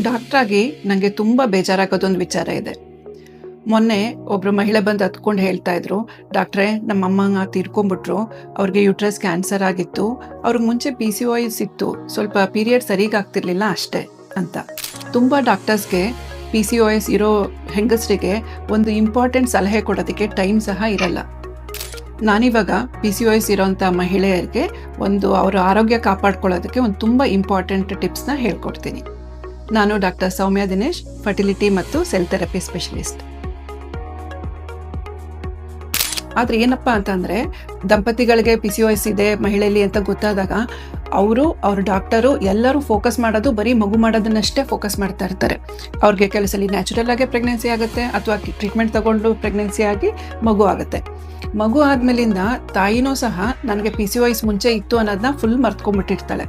ಡಾಕ್ಟ್ರಾಗಿ ನನಗೆ ತುಂಬ ಬೇಜಾರಾಗೋದೊಂದು ವಿಚಾರ ಇದೆ. ಮೊನ್ನೆ ಒಬ್ಬರು ಮಹಿಳೆ ಬಂದು ಹತ್ಕೊಂಡು ಹೇಳ್ತಾ ಇದ್ರು, ಡಾಕ್ಟ್ರೇ ನಮ್ಮ ಅಮ್ಮ ತೀರ್ಕೊಂಡ್ಬಿಟ್ರು, ಅವ್ರಿಗೆ ಯುಟ್ರಸ್ ಕ್ಯಾನ್ಸರ್ ಆಗಿತ್ತು, ಅವ್ರಿಗೆ ಮುಂಚೆ PCOS ಇತ್ತು, ಸ್ವಲ್ಪ ಪೀರಿಯಡ್ ಸರಿಗೆ ಆಗ್ತಿರ್ಲಿಲ್ಲ ಅಷ್ಟೇ ಅಂತ. ತುಂಬ ಡಾಕ್ಟರ್ಸ್ಗೆ PCOS ಇರೋ ಹೆಂಗಸರಿಗೆ ಒಂದು ಇಂಪಾರ್ಟೆಂಟ್ ಸಲಹೆ ಕೊಡೋದಕ್ಕೆ ಟೈಮ್ ಸಹ ಇರಲ್ಲ. ನಾನಿವಾಗ PCOS ಇರೋಂಥ ಮಹಿಳೆಯರಿಗೆ ಅವರ ಆರೋಗ್ಯ ಕಾಪಾಡ್ಕೊಳ್ಳೋದಕ್ಕೆ ಒಂದು ತುಂಬ ಇಂಪಾರ್ಟೆಂಟ್ ಟಿಪ್ಸ್ನ ಹೇಳ್ಕೊಡ್ತೀನಿ. ನಾನು ಡಾಕ್ಟರ್ ಸೌಮ್ಯ ದಿನೇಶ್, ಫರ್ಟಿಲಿಟಿ ಮತ್ತು ಸೆಲ್ ಥೆರಪಿ ಸ್ಪೆಷಲಿಸ್ಟ್. ಆದರೆ ಏನಪ್ಪ ಅಂತಂದರೆ, ದಂಪತಿಗಳಿಗೆ PCOS ಇದೆ ಮಹಿಳೆಯಲ್ಲಿ ಅಂತ ಗೊತ್ತಾದಾಗ ಅವ್ರ ಡಾಕ್ಟರು ಎಲ್ಲರೂ ಫೋಕಸ್ ಮಾಡೋದು ಬರೀ ಮಗು ಮಾಡೋದನ್ನಷ್ಟೇ ಫೋಕಸ್ ಮಾಡ್ತಾ ಇರ್ತಾರೆ. ಅವ್ರಿಗೆ ಕೆಲಸಲ್ಲಿ ನ್ಯಾಚುರಲ್ ಆಗೇ ಪ್ರೆಗ್ನೆನ್ಸಿ ಆಗುತ್ತೆ ಅಥವಾ ಟ್ರೀಟ್ಮೆಂಟ್ ತಗೊಂಡು ಪ್ರೆಗ್ನೆನ್ಸಿ ಆಗಿ ಮಗು ಆಗುತ್ತೆ. ಮಗು ಆದಮೇಲಿಂದ ತಾಯಿನೂ ಸಹ ನನಗೆ PCOS ಮುಂಚೆ ಇತ್ತು ಅನ್ನೋದನ್ನ ಫುಲ್ ಮರ್ತ್ಕೊಂಡ್ಬಿಟ್ಟಿರ್ತಾಳೆ.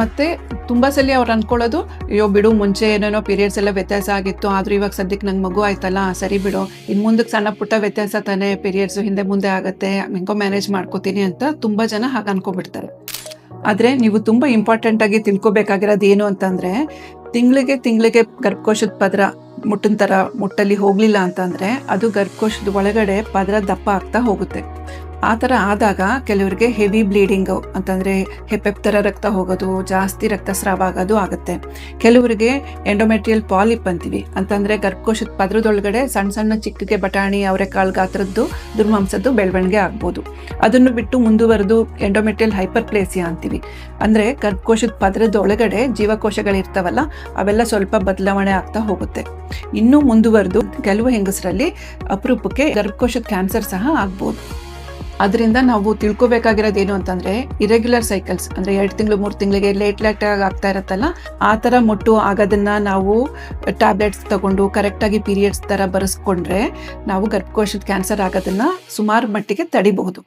ಮತ್ತು ತುಂಬ ಸಲ ಅವ್ರು ಅಂದ್ಕೊಳ್ಳೋದು, ಅಯ್ಯೋ ಬಿಡು, ಮುಂಚೆ ಏನೇನೋ ಪೀರಿಯಡ್ಸ್ ಎಲ್ಲ ವ್ಯತ್ಯಾಸ ಆಗಿತ್ತು, ಆದರೂ ಇವಾಗ ಸದ್ಯಕ್ಕೆ ನಂಗೆ ಮಗು ಆಯ್ತಲ್ಲ, ಸರಿ ಬಿಡು, ಇನ್ನು ಮುಂದಕ್ಕೆ ಸಣ್ಣ ಪುಟ್ಟ ವ್ಯತ್ಯಾಸ ತಾನೇ, ಪೀರಿಯಡ್ಸು ಹಿಂದೆ ಮುಂದೆ ಆಗುತ್ತೆ, ಹೆಂಗೋ ಮ್ಯಾನೇಜ್ ಮಾಡ್ಕೋತೀನಿ ಅಂತ ತುಂಬ ಜನ ಹಾಗೆ ಅನ್ಕೊಬಿಡ್ತಾರೆ. ಆದರೆ ನೀವು ತುಂಬ ಇಂಪಾರ್ಟೆಂಟಾಗಿ ತಿಳ್ಕೊಬೇಕಾಗಿರೋದು ಏನು ಅಂತಂದರೆ, ತಿಂಗಳಿಗೆ ಗರ್ಭಕೋಶದ ಪದರ ಮುಟ್ಟಿನ ಥರ ಮುಟ್ಟಲ್ಲಿ ಹೋಗಲಿಲ್ಲ ಅಂತಂದರೆ ಅದು ಗರ್ಭಕೋಶದ ಒಳಗಡೆ ಪದರ ದಪ್ಪ ಆಗ್ತಾ ಹೋಗುತ್ತೆ. ಆ ಥರ ಆದಾಗ ಕೆಲವರಿಗೆ ಹೆವಿ ಬ್ಲೀಡಿಂಗು ಅಂತಂದರೆ ಹೆಪ್ಪೆಪ್ ಥರ ರಕ್ತ ಹೋಗೋದು, ಜಾಸ್ತಿ ರಕ್ತಸ್ರಾವ ಆಗೋದು ಆಗುತ್ತೆ. ಕೆಲವರಿಗೆ ಎಂಡೋಮೆಟ್ರಿಯಲ್ ಪಾಲಿಪ್ ಅಂತೀವಿ, ಅಂತಂದರೆ ಗರ್ಭಕೋಶದ ಪದರದೊಳಗಡೆ ಸಣ್ಣ ಸಣ್ಣ ಚಿಕ್ಕಗೆ ಬಟಾಣಿ ಅವರೆಕಾಳು ಗಾತ್ರದ್ದು ದುರ್ಮಾಂಸದ್ದು ಬೆಳವಣಿಗೆ ಆಗ್ಬೋದು. ಅದನ್ನು ಬಿಟ್ಟು ಮುಂದುವರೆದು ಎಂಡೋಮೆಟ್ರಿಯಲ್ ಹೈಪರ್ಪ್ಲೇಸಿಯಾ ಅಂತೀವಿ, ಅಂದರೆ ಗರ್ಭಕೋಶದ ಪದರದೊಳಗಡೆ ಜೀವಕೋಶಗಳಿರ್ತಾವಲ್ಲ ಅವೆಲ್ಲ ಸ್ವಲ್ಪ ಬದಲಾವಣೆ ಆಗ್ತಾ ಹೋಗುತ್ತೆ. ಇನ್ನೂ ಮುಂದುವರೆದು ಕೆಲವು ಹೆಂಗಸರಲ್ಲಿ ಅಪರೂಪಕ್ಕೆ ಗರ್ಭಕೋಶದ ಕ್ಯಾನ್ಸರ್ ಸಹ ಆಗ್ಬೋದು. ಅದರಿಂದ ನಾವು ತಿಳ್ಕೊಬೇಕಾಗಿರೋದು ಏನು ಅಂತಂದರೆ, ಇರೆಗ್ಯುಲರ್ ಸೈಕಲ್ಸ್ ಅಂದರೆ 2 ತಿಂಗಳು 3 ತಿಂಗಳಿಗೆ ಲೇಟಾಗಿ ಆಗ್ತಾ ಇರುತ್ತಲ್ಲ, ಆ ಥರ ಮುಟ್ಟು ಆಗೋದನ್ನು ನಾವು ಟ್ಯಾಬ್ಲೆಟ್ಸ್ ತಗೊಂಡು ಕರೆಕ್ಟಾಗಿ ಪೀರಿಯಡ್ಸ್ ಥರ ಬರೆಸ್ಕೊಂಡ್ರೆ ನಾವು ಗರ್ಭಕೋಶದ ಕ್ಯಾನ್ಸರ್ ಆಗೋದನ್ನು ಸುಮಾರು ಮಟ್ಟಿಗೆ ತಡಿಬಹುದು.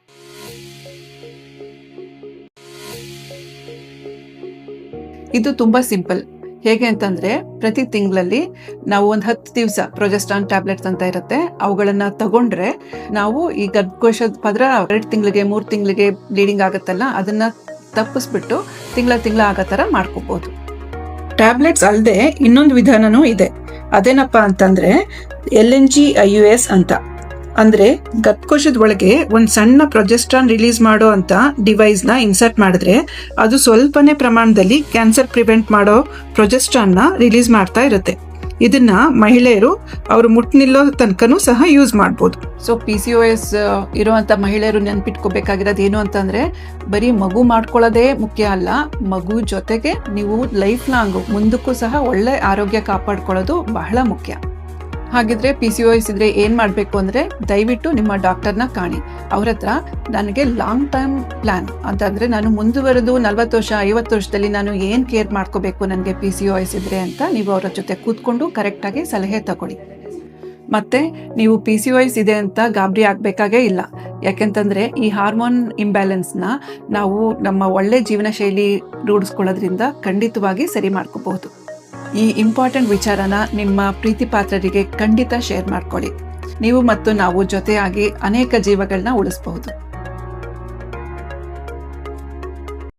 ಇದು ತುಂಬ ಸಿಂಪಲ್. ಹೇಗೆ ಅಂತಂದರೆ, ಪ್ರತಿ ತಿಂಗಳಲ್ಲಿ ನಾವು ಒಂದು 10 ದಿವಸ ಪ್ರೊಜೆಸ್ಟ್ರಾನ್ ಟ್ಯಾಬ್ಲೆಟ್ಸ್ ಅಂತ ಇರುತ್ತೆ, ಅವುಗಳನ್ನು ತಗೊಂಡ್ರೆ ನಾವು ಈ ಗರ್ಭಕೋಶದ ಪದರ 2 ತಿಂಗಳಿಗೆ 3 ತಿಂಗಳಿಗೆ ಬ್ಲೀಡಿಂಗ್ ಆಗುತ್ತಲ್ಲ, ಅದನ್ನು ತಪ್ಪಿಸ್ಬಿಟ್ಟು ತಿಂಗಳ ಆಗೋ ಥರ ಮಾಡ್ಕೋಬೋದು. ಟ್ಯಾಬ್ಲೆಟ್ಸ್ ಅಲ್ಲದೆ ಇನ್ನೊಂದು ವಿಧಾನನೂ ಇದೆ. ಅದೇನಪ್ಪ ಅಂತಂದರೆ LNG-IUS ಅಂತ. ಅಂದರೆ ಗರ್ಭಕೋಶದ ಒಳಗೆ ಒಂದು ಸಣ್ಣ ಪ್ರೊಜೆಸ್ಟ್ರಾನ್ ರಿಲೀಸ್ ಮಾಡೋ ಅಂತ ಡಿವೈಸ್ನ ಇನ್ಸರ್ಟ್ ಮಾಡಿದ್ರೆ ಅದು ಸ್ವಲ್ಪನೇ ಪ್ರಮಾಣದಲ್ಲಿ ಕ್ಯಾನ್ಸರ್ ಪ್ರಿವೆಂಟ್ ಮಾಡೋ ಪ್ರೊಜೆಸ್ಟ್ರಾನ್ನ ರಿಲೀಸ್ ಮಾಡ್ತಾ ಇರುತ್ತೆ. ಇದನ್ನ ಮಹಿಳೆಯರು ಅವರು ಮುಟ್ಟು ನಿಲ್ಲೋ ತನಕನೂ ಸಹ ಯೂಸ್ ಮಾಡ್ಬೋದು. ಸೊ PCOS ಇರುವಂಥ ಮಹಿಳೆಯರು ನೆನ್ಪಿಟ್ಕೋಬೇಕಾಗಿರೋದು ಏನು ಅಂತಂದರೆ, ಬರೀ ಮಗು ಮಾಡ್ಕೊಳ್ಳೋದೇ ಮುಖ್ಯ ಅಲ್ಲ, ಮಗು ಜೊತೆಗೆ ನೀವು ಲೈಫ್ ಲಾಂಗು ಮುಂದಕ್ಕೂ ಸಹ ಒಳ್ಳೆ ಆರೋಗ್ಯ ಕಾಪಾಡ್ಕೊಳ್ಳೋದು ಬಹಳ ಮುಖ್ಯ. ಹಾಗಿದ್ರೆ PCOS ಇದ್ರೆ ಏನು ಮಾಡಬೇಕು ಅಂದರೆ, ದಯವಿಟ್ಟು ನಿಮ್ಮ ಡಾಕ್ಟರ್ನ ಕಾಣಿ. ಅವ್ರ ಹತ್ರ ನನಗೆ ಲಾಂಗ್ ಟರ್ಮ್ ಪ್ಲ್ಯಾನ್ ಅಂತಂದರೆ, ನಾನು ಮುಂದುವರೆದು 40 ವರ್ಷ 50 ವರ್ಷದಲ್ಲಿ ನಾನು ಏನು ಕೇರ್ ಮಾಡ್ಕೋಬೇಕು ನನಗೆ PCOS ಇದ್ರೆ ಅಂತ ನೀವು ಅವರ ಜೊತೆ ಕೂತ್ಕೊಂಡು ಕರೆಕ್ಟಾಗಿ ಸಲಹೆ ತಗೊಳ್ಳಿ. ಮತ್ತು ನೀವು PCOS ಇದೆ ಅಂತ ಗಾಬರಿ ಆಗಬೇಕಾಗೇ ಇಲ್ಲ. ಯಾಕೆಂತಂದರೆ ಈ ಹಾರ್ಮೋನ್ ಇಂಬ್ಯಾಲೆನ್ಸ್ನ ನಾವು ನಮ್ಮ ಒಳ್ಳೆ ಜೀವನ ಶೈಲಿ ರೂಢಿಸ್ಕೊಳ್ಳೋದ್ರಿಂದ ಖಂಡಿತವಾಗಿ ಸರಿ ಮಾಡ್ಕೋಬಹುದು. ಈ ಇಂಪಾರ್ಟೆಂಟ್ ವಿಚಾರನ ನಿಮ್ಮ ಪ್ರೀತಿ ಪಾತ್ರರಿಗೆ ಖಂಡಿತ ಶೇರ್ ಮಾಡ್ಕೊಳ್ಳಿ. ನೀವು ಮತ್ತು ನಾವು ಜೊತೆಯಾಗಿ ಅನೇಕ ಜೀವಗಳನ್ನ ಉಳಿಸಬಹುದು.